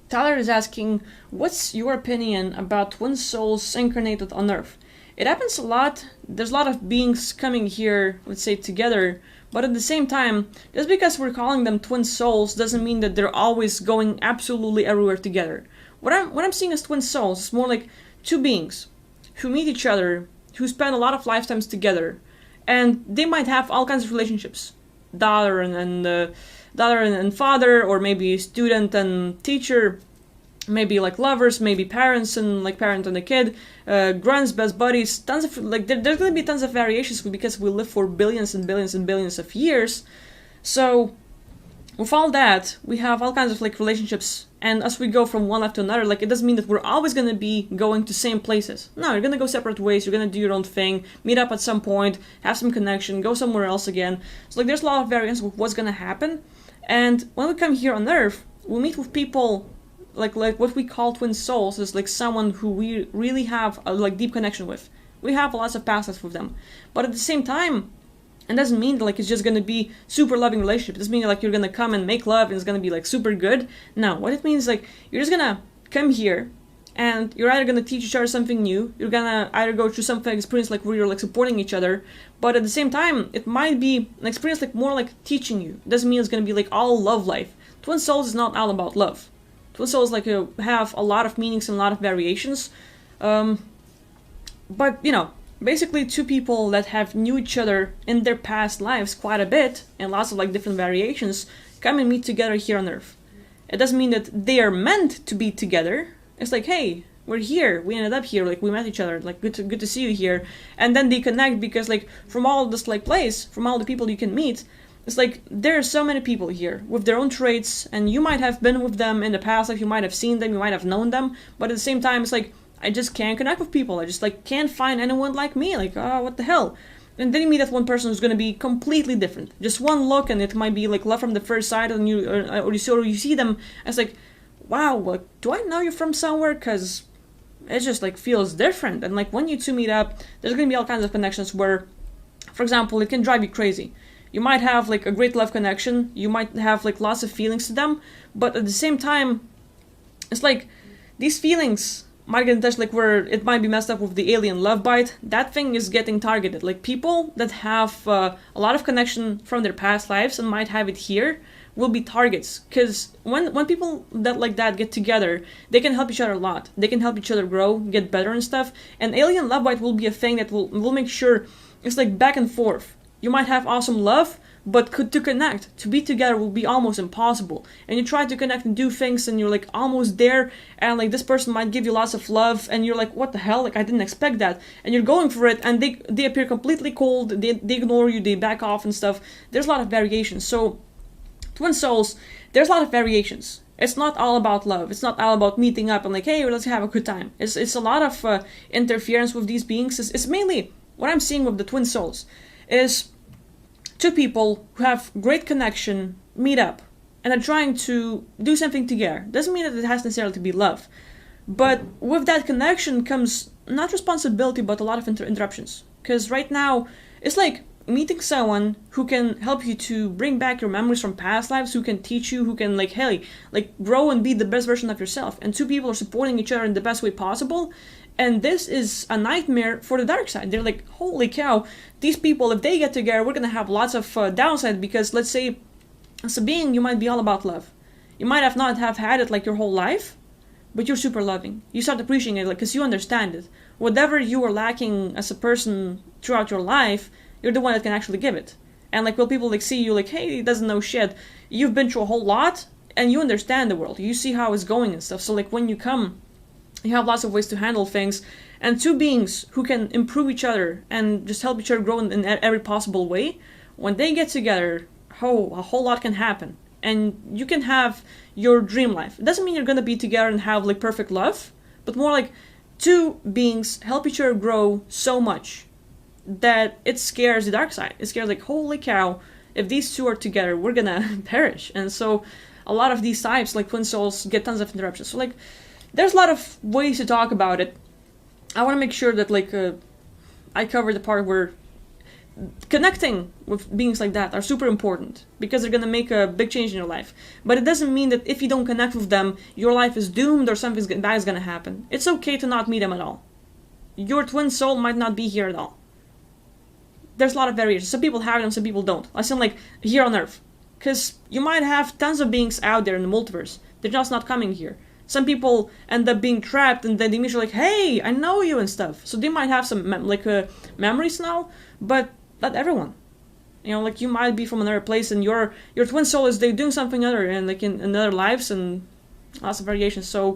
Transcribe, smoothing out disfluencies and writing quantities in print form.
Tyler is asking, what's your opinion about twin souls incarnated on Earth? It happens a lot. There's a lot of beings coming here, let's say, together. But at the same time, just because we're calling them twin souls doesn't mean that they're always going absolutely everywhere together. What I'm seeing as twin souls is more like two beings who meet each other, who spend a lot of lifetimes together, and they might have all kinds of relationships, daughter and father, or maybe student and teacher, maybe like lovers, maybe parents and like parent and a kid, grunts, best buddies, tons of like there's gonna be tons of variations because we live for billions and billions and billions of years. So with all that, we have all kinds of like relationships, and as we go from one life to another, like it doesn't mean that we're always gonna be going to same places. No, you're gonna go separate ways. You're gonna do your own thing, meet up at some point, have some connection, go somewhere else again. So like there's a lot of variance with what's gonna happen. And when we come here on Earth, we meet with people like what we call twin souls, is like someone who we really have a like deep connection with. We have lots of past lives with them, but at the same time, it doesn't mean that like it's just gonna be super loving relationship. It doesn't mean like you're gonna come and make love and it's gonna be like super good. No, what it means is like you're just gonna come here and you're either gonna teach each other something new, you're gonna either go through something experience like where you're like supporting each other, but at the same time it might be an experience like more like teaching you. It doesn't mean it's gonna be like all love life. Twin souls is not all about love. Twin souls like have a lot of meanings and a lot of variations, but basically two people that have knew each other in their past lives quite a bit and lots of like different variations come and meet together here on Earth. It doesn't mean that they are meant to be together. It's like, hey, we're here, we ended up here, like we met each other, like good to see you here, and then they connect because like from all this like place, from all the people you can meet, it's like there are so many people here with their own traits, and you might have been with them in the past, like you might have seen them, you might have known them, but at the same time it's like I just can't connect with people. I just like can't find anyone like me. Like, oh, what the hell? And then you meet that one person who's gonna be completely different. Just one look, and it might be like love from the first sight, and you see them. It's like, wow, like, do I know you from somewhere? Cause it just like feels different. And like when you two meet up, there's gonna be all kinds of connections where, for example, it can drive you crazy. You might have like a great love connection. You might have like lots of feelings to them, but at the same time, it's like these feelings might get in touch like where it might be messed up with the alien love bite. That thing is getting targeted. Like people that have a lot of connection from their past lives and might have it here will be targets. Because when people that like that get together, they can help each other a lot. They can help each other grow, get better and stuff. And alien love bite will be a thing that will make sure it's like back and forth. You might have awesome love, but to connect, to be together will be almost impossible. And you try to connect and do things and you're like almost there, and like this person might give you lots of love and you're like, what the hell, like I didn't expect that, and you're going for it and they appear completely cold, they ignore you, they back off and stuff. There's a lot of variations. So twin souls, there's a lot of variations. It's not all about love. It's not all about meeting up and like, hey, let's have a good time. It's a lot of interference with these beings. It's mainly what I'm seeing with the twin souls is two people who have great connection meet up and are trying to do something together. Doesn't mean that it has necessarily to be love, but with that connection comes not responsibility but a lot of interruptions. Because right now it's like meeting someone who can help you to bring back your memories from past lives, who can teach you, who can like, hey, like grow and be the best version of yourself, and two people are supporting each other in the best way possible. And this is a nightmare for the dark side. They're like, holy cow, these people, if they get together, we're gonna have lots of downside, because let's say, as a being, you might be all about love. You might have not have had it like your whole life, but you're super loving. You start appreciating it, like, because you understand it. Whatever you are lacking as a person throughout your life, you're the one that can actually give it. And like, will people like see you like, hey, he doesn't know shit. You've been through a whole lot, and you understand the world. You see how it's going and stuff. So like, when you come, you have lots of ways to handle things, and two beings who can improve each other and just help each other grow in every possible way, when they get together, a whole lot can happen. And you can have your dream life. It doesn't mean you're gonna be together and have like perfect love, but more like two beings help each other grow so much that it scares the dark side. It scares like, holy cow, if these two are together, we're gonna perish. And so a lot of these types, like twin souls, get tons of interruptions. So like, there's a lot of ways to talk about it. I want to make sure that like I cover the part where connecting with beings like that are super important because they're going to make a big change in your life. But it doesn't mean that if you don't connect with them, your life is doomed or something bad is going to happen. It's okay to not meet them at all. Your twin soul might not be here at all. There's a lot of variations. Some people have them, some people don't. I sound like here on Earth. Because you might have tons of beings out there in the multiverse. They're just not coming here. Some people end up being trapped and then they immediately like, hey, I know you and stuff. So they might have some memories now, but not everyone. You know, like you might be from another place and your twin soul is they doing something other and like in other lives and lots of variations. So